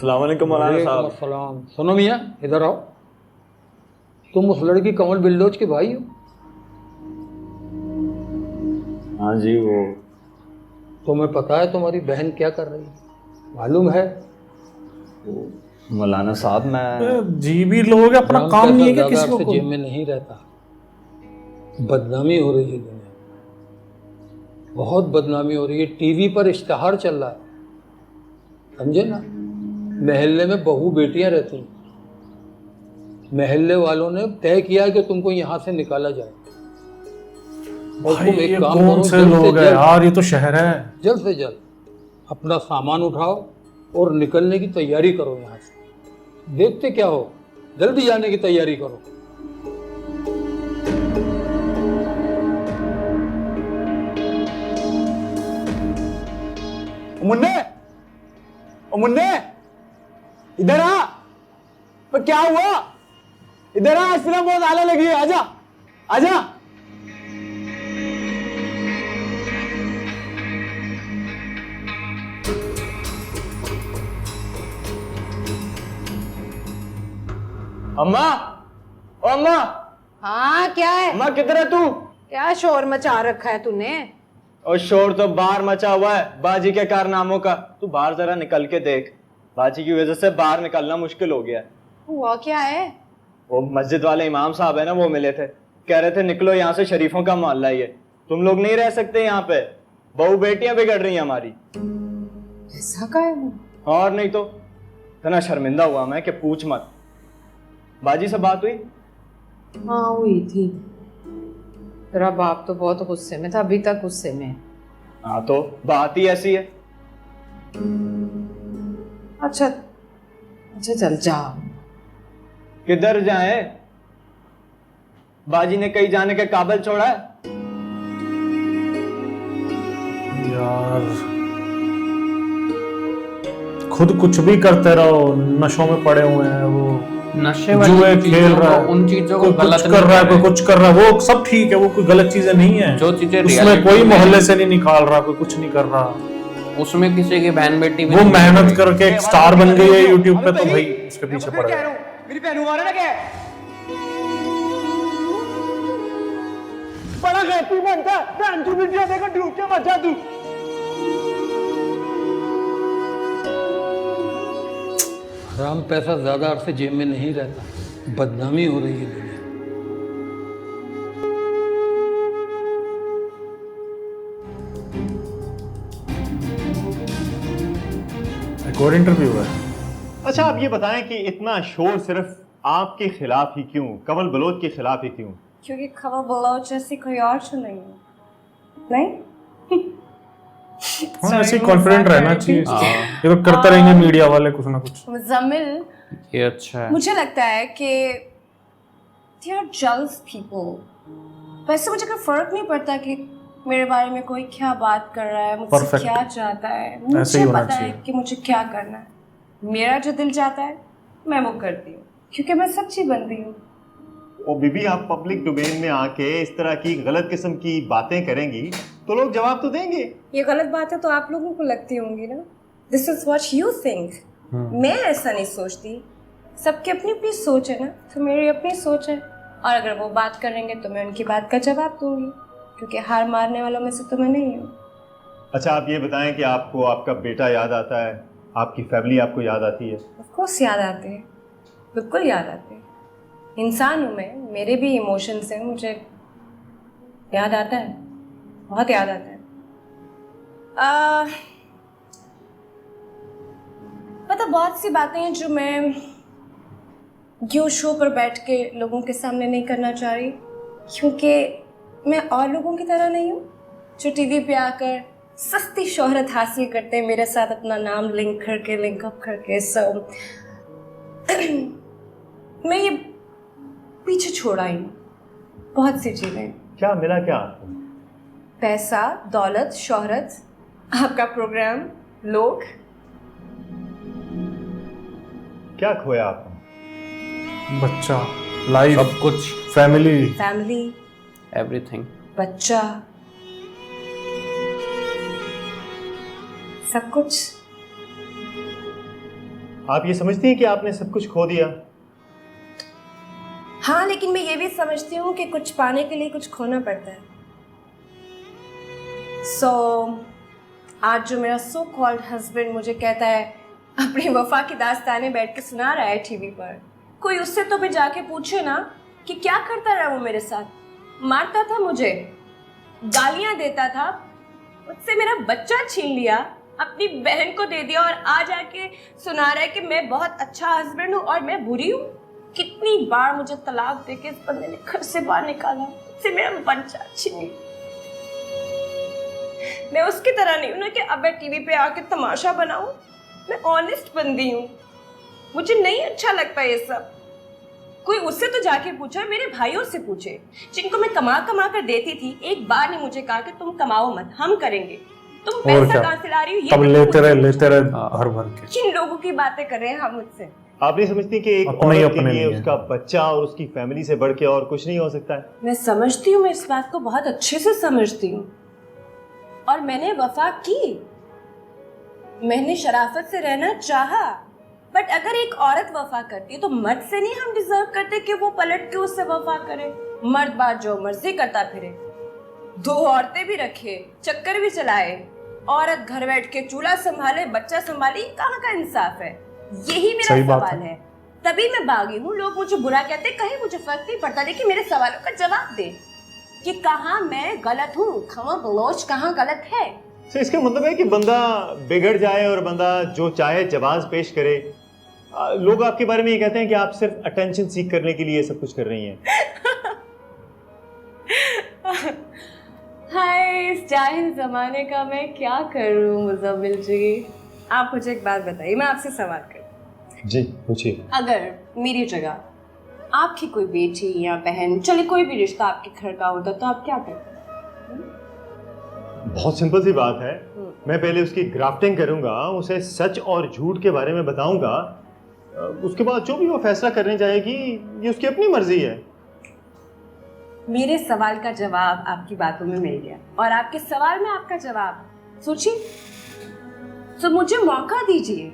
अस्सलाम वालेकुम मौलाना साहब। सलाम। सुनो मियाँ, इधर आओ। तुम उस लड़की कमल बिल्लोच के भाई हो? हाँ जी, वो तुम्हें पता है तुम्हारी बहन क्या कर रही है? मालूम है? मौलाना साहब मैं जी भी लोग अपना हराम काम नहीं है पैसा कि किसी ज़्यादा को से जेब में नहीं रहता। बदनामी हो रही है दुनिया में, बहुत बदनामी हो रही है। टीवी पर इश्तहार चल रहा है, समझे ना? महल्ले में बहू बेटियां रहती हैं। महल्ले वालों ने तय किया कि तुमको यहाँ से निकाला जाए। और भाई तुम एक ये काम कौन करो, से जल्द लोग हैं यार, ये तो शहर है। जल्द से जल्द अपना सामान उठाओ और निकलने की तैयारी करो यहाँ से। देखते क्या हो, जल्दी जाने की तैयारी करो। मुन्ने, ओ मुन्ने, इधर आ। पर क्या हुआ? इधर आ, फिल्म बहुत आने लगी है। आजा, आजा। अम्मा, ओ अम्मा। हाँ, क्या है? अम्मा किधर है तू? क्या शोर मचा रखा है तूने? और शोर तो बाहर मचा हुआ है बाजी के कारनामों का। तू बाहर जरा निकल के देख। बाजी की वजह से बाहर निकलना मुश्किल हो गया है। हुआ क्या है? वो मस्जिद वाले इमाम साहब है ना, वो मिले थे। कह रहे थे निकलो यहाँ से, शरीफों का मोहल्ला ही है, तुम लोग नहीं रह सकते यहाँ पे, बहू बेटियां बिगड़ रही हैं हमारी। ऐसा का है वो? और नहीं तो इतना शर्मिंदा हुआ मैं कि पूछ मत। बाजी से बात हुई? हाँ, हुई थी। तेरा बाप तो बहुत गुस्से में था, अभी तक गुस्से में है। हाँ तो बात ही ऐसी है। अच्छा अच्छा, चल जा। किधर जाए? बाजी ने कहीं जाने के काबिल छोड़ा है? यार खुद कुछ भी करते रहो, नशों में पड़े हुए हैं, वो नशे जुए खेल रहा है, उन चीजों को कोई गलत कुछ कर रहा है, कोई कुछ कर रहा है, वो सब ठीक है, वो कोई गलत चीजें नहीं है। जो चीजें उसमें कोई मोहल्ले से नहीं निकाल रहा, कोई कुछ नहीं कर रहा। उसमें किसी की बहन बेटी भी वो नहीं मेहनत करके एक स्टार बन गई है यूट्यूब पे, तो भाई उसके पीछे पड़ गया। मेरी बहन मारा ना क्या? बड़ा गैपी बनता है, बहन तू वीडियो देखो, डूब के मर जा तू। हराम पैसा ज़्यादा अरसे जेब में नहीं रहता। बदनामी हो रही है दुनिया में। एक और इंटरव्यू है। अच्छा आप ये बताएं कि इतना शोर सिर्फ आपके खिलाफ ही क्यों, कमल बलोच के खिलाफ ही क्यों? क्योंकि कमल बलोच जैसी कोई और तो नहीं है। नहीं? हाँ, ऐसे कॉन्फिडेंट रहना चाहिए। ये तो करते रहेंगे मीडिया वाले कुछ ना कुछ। मुजम्मिल, ये अच्छा है। मुझे लगता है कि they are jealous people। वैसे मुझे कोई फर्क नहीं पड़ता कि मेरे बारे में कोई क्या बात कर रहा है, मुझसे Perfect। क्या चाहता है। ऐसे ही मुझे होना पता है चाहिए। कि मुझे क्या करना है। मेरा जो दिल चाहता है मैं वो करती हूँ, क्योंकि मैं सच्ची बंदी हूँ। और बीबी आप पब्लिक डोमेन में आके इस तरह की गलत किस्म की बातें करेंगी तो लोग जवाब तो देंगे। ये गलत बात है तो आप लोगों को लगती होंगी ना। This is what you think. मैं ऐसा नहीं सोचती। सबकी अपनी अपनी सोच है ना, तो मेरी अपनी सोच है। और अगर वो बात करेंगे तो मैं उनकी बात का जवाब दूंगी, क्योंकि हार मारने वालों में से तो मैं नहीं हूँ। अच्छा आप ये बताएं कि आपको आपका बेटा याद आता है, आपकी फैमिली आपको याद आती है? ऑफ कोर्स याद आते हैं, बिल्कुल याद आते हैं। इंसान हूँ मैं, मेरे भी इमोशंस हैं, मुझे याद आता है, बहुत याद आता है। पता बहुत सी बातें हैं जो मैं यूँ शो पर बैठ के लोगों के सामने नहीं करना चाह रही, क्योंकि मैं और लोगों की तरह नहीं हूँ जो टीवी पे आकर सस्ती शोहरत हासिल करते हैं, मेरे साथ अपना नाम लिंक करके, लिंकअप करके। सब मैं ये पीछे छोड़ आई हूँ बहुत सी चीज़ें। क्या मिला क्या आपको? पैसा, दौलत, शोहरत, आपका प्रोग्राम, लोग। क्या खोया आपको? बच्चा, लाइफ, सब कुछ, फैमिली, फैमिली, एवरीथिंग, बच्चा, सब कुछ। आप ये समझती हैं कि आपने सब कुछ खो दिया? हाँ, लेकिन मैं ये भी समझती हूँ कि कुछ पाने के लिए कुछ खोना पड़ता है। आज जो मेरा सो कॉल्ड हस्बैंड मुझे कहता है अपनी वफा की दास्तानें बैठ के सुना रहा है टीवी पर, कोई उससे तो भी जाके पूछे ना कि क्या करता रहा वो मेरे साथ। मारता था मुझे, गालियां देता था, मुझसे मेरा बच्चा छीन लिया, अपनी बहन को दे दिया और आज आके सुना रहा है कि मैं बहुत अच्छा हस्बैंड हूँ और मैं बुरी हूँ। कितनी बार मुझे तलाक देके इस बंदे ने घर से बाहर निकाला, मुझसे मेरा बच्चा छीन लिया। मैं उसकी तरह नहीं हूँ ना कि अब मैं टीवी पे आके तमाशा बनाऊं। मैं ऑनेस्ट बंदी हूँ, मुझे नहीं अच्छा लगता ये सब। कोई उससे तो जाके पूछे, मेरे भाइयों से पूछे जिनको मैं कमा कमा कर देती थी। एक बार ने मुझे कहा कि तुम कमाओ मत, हम करेंगे। तुम पैसा कहाँ से ला रही हो? ये तब लेते रहे भर भर के। किन लोगों की बातें कर रहे हैं हम मुझसे? आप नहीं समझती कि एक औरत के लिए उसका बच्चा और उसकी फैमिली से बढ़ के और कुछ नहीं हो सकता है? मैं समझती हूँ, मैं इस बात को बहुत अच्छे से समझती हूँ और मैंने वफा की, मैंने शराफत से रहना चाहा। बट अगर एक औरत वफा करती है तो मर्द से नहीं हम डिजर्व करते कि वो पलट के उससे वफा करे। मर्द बात जो मर्जी करता फिरे, 2 औरतें भी रखे, चक्कर भी चलाए, औरत घर बैठ के चूल्हा संभाले, बच्चा संभाले, कहाँ का इंसाफ है? यही मेरा सवाल है। तभी मैं बागी हूँ। लोग मुझे बुरा कहते, कहीं मुझे फर्क नहीं पड़ता, लेकिन मेरे सवालों का जवाब दे कि कहाँ मैं गलत हूँ, खमा बलोच कहाँ गलत है। तो इसका मतलब है कि बंदा बिगड़ जाए और बंदा जो चाहे जवाब पेश करे। लोग आपके बारे में ये कहते हैं कि आप सिर्फ अटेंशन सीख करने के लिए सब कुछ कर रही हैं। हाय, इस जाहिल जमाने का मैं क्या करूं मुज़म्मिल जी। आप मुझे एक बात बताइए, मैं आपसे सवाल करूं। जी पूछिए। अगर मेरी जगह आपकी कोई बेटी या बहन, चलिए कोई भी रिश्ता आपके घर का होता तो आप क्या करते? बहुत सिंपल सी बात है, मैं पहले उसकी ग्राफ्टिंग करूंगा, उसे सच और झूठ के बारे में बताऊंगा, उसके बाद जो भी वो फैसला करने जाएगी ये उसकी अपनी मर्जी है। मेरे सवाल का जवाब आपकी बातों में मिल गया और आपके सवाल में आपका जवाब। सोचिए, तो मुझे मौका दीजिए।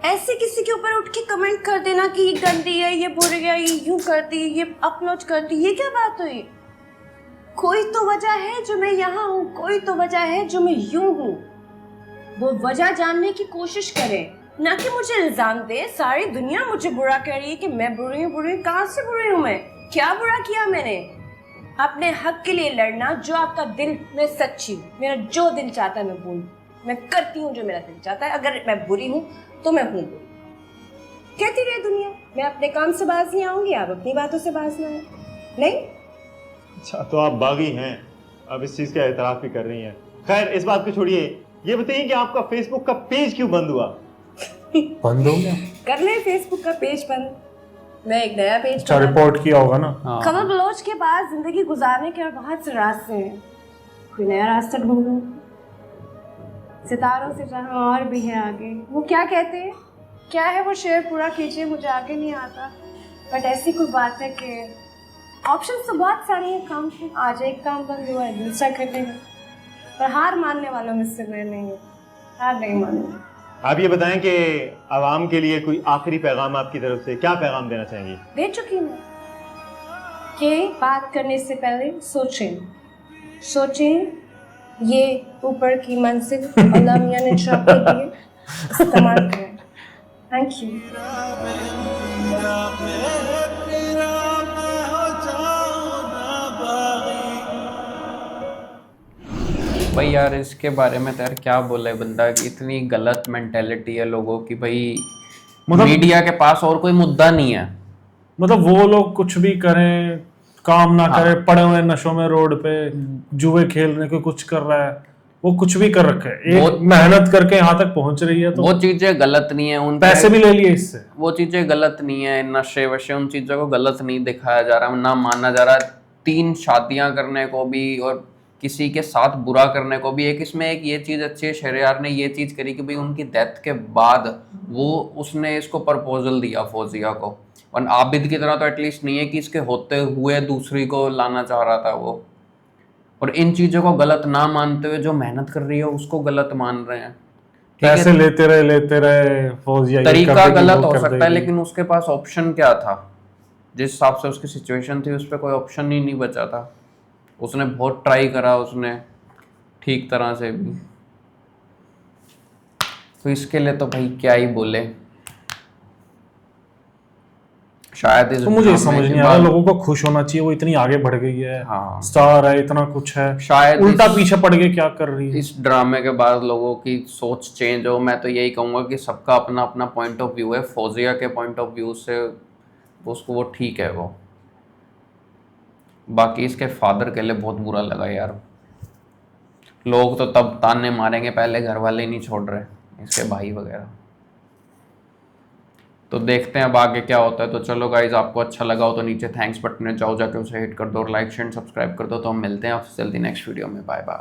ऐसे किसी के ऊपर उठ के कमेंट कर देना कि ये गंदी है, ये बुरी है, ये यूं करती, ये अपलोड करती, ये क्या बात हुई? कोई तो वजह है जो मैं यहाँ हूँ, कोई तो वजह है जो मैं यूं हूँ। वो वजह जानने की कोशिश करें, ना कि मुझे इल्जाम दे। सारी दुनिया मुझे बुरा कह रही है कि मैं बुरी हूँ। कहाँ से बुरी हूँ मैं? क्या बुरा किया मैंने? अपने हक के लिए लड़ना, जो आपका दिल में सच्ची हूँ, मेरा जो दिल चाहता है मैं बोलूँ, मैं करती हूँ जो मेरा दिल चाहता है। अगर मैं बुरी हूँ तो मैं हूँ बुरी, कहती रहे दुनिया। मैं अपने काम से बाज नहीं आऊंगी, आप अपनी बातों से बाज ना है। नहीं? अच्छा, तो आप बागी हैं, अब इस चीज का एतराफ भी कर रही हैं। खैर, इस बात को छोड़िए, ये बताइए कि आपका फेसबुक का पेज क्यों बंद हुआ? बंद हो गया? कर ले फेसबुक का पेज बंद, मैं एक नया पेज अच्छा रिपोर्ट किया होगा ना। खबर बलोच के बाद जिंदगी गुजारने के और बहुत से रास्ते हैं, कोई नया रास्ता ढूंढूं। सितारों से जहाँ और भी है आगे। वो क्या कहते हैं, क्या है वो शेर, पूरा कीजिए, मुझे आगे नहीं आता। बट ऐसी कोई बात है कि ऑप्शंस तो बहुत सारे हैं काम के। आज एक काम बंद हुआ है, दूसरा कर लेंगे, पर हार मानने वालों में से मैं नहीं हूँ, हार नहीं मानूंगी। आप ये बताएं कि आवाम के लिए कोई आखिरी पैगाम आपकी तरफ से, क्या पैगाम देना चाहेंगी? दे चुकी मैं कि बात करने से पहले सोचें ये ऊपर की मंजिल अल्लाह मियां ने जो आपको दी है, इस्तेमाल करें। Thank you. भाई यार, इसके बारे में तो यार क्या बोले बंदा कि इतनी गलत मेंटेलिटी है लोगों की। भाई मतलब मीडिया के पास और कोई मुद्दा नहीं है। मतलब वो लोग कुछ भी करें, काम ना करें, पड़े हुए नशों में रोड पे जुए खेलने को कुछ कर रहा है, वो कुछ भी कर रखे है, एक मेहनत करके यहाँ तक पहुंच रही है, तो वो चीजें गलत नहीं है। उन पैसे भी ले लिए इससे, वो चीजें गलत नहीं है। नशे वशे उन चीजों को गलत नहीं दिखाया जा रहा, ना माना जा रहा। 3 शादियां करने को भी और किसी के साथ बुरा करने को भी। एक इसमें एक ये चीज़ अच्छी है, शहरयार ने ये चीज़ करी कि भाई उनकी डेथ के बाद उसने इसको प्रपोजल दिया फौजिया को। और आबिद की तरह तो एटलीस्ट नहीं है कि इसके होते हुए दूसरी को लाना चाह रहा था वो। और इन चीज़ों को गलत ना मानते हुए जो मेहनत कर रही है उसको गलत मान रहे हैं। पैसे लेते रहे फौजिया, ये कर तरीका देगी, गलत वो हो कर सकता है, देगी। लेकिन उसके पास ऑप्शन क्या था? जिस हिसाब से उसकी सिचुएशन थी, उस पर कोई ऑप्शन ही नहीं बचा था। उसने बहुत ट्राई करा, उसने ठीक तरह से भी, तो इसके लिए तो भाई क्या ही बोले। शायद इस तो मुझे ड्रामे समझ के नहीं आ रहा, बाद- लोगों को खुश होना चाहिए, वो इतनी आगे बढ़ गई है, हाँ। स्टार है, इतना कुछ है, शायद उल्टा इस- पीछे पड़ के क्या कर रही है। इस ड्रामे के बाद लोगों की सोच चेंज हो। मैं तो यही कहूँगा कि सबका अपना अपना पॉइंट ऑफ व्यू है। फौजिया के पॉइंट ऑफ व्यू से उसको वो ठीक है वो, बाकी इसके फादर के लिए बहुत बुरा लगा यार। लोग तो तब ताने मारेंगे, पहले घर वाले ही नहीं छोड़ रहे, इसके भाई वगैरह। तो देखते हैं अब आगे क्या होता है। तो चलो गाइज, आपको अच्छा लगा हो तो नीचे थैंक्स बटन में जाओ, जाके उसे हिट कर दो और लाइक शेयर सब्सक्राइब कर दो। तो हम मिलते हैं आपसे जल्दी नेक्स्ट वीडियो में। Bye bye.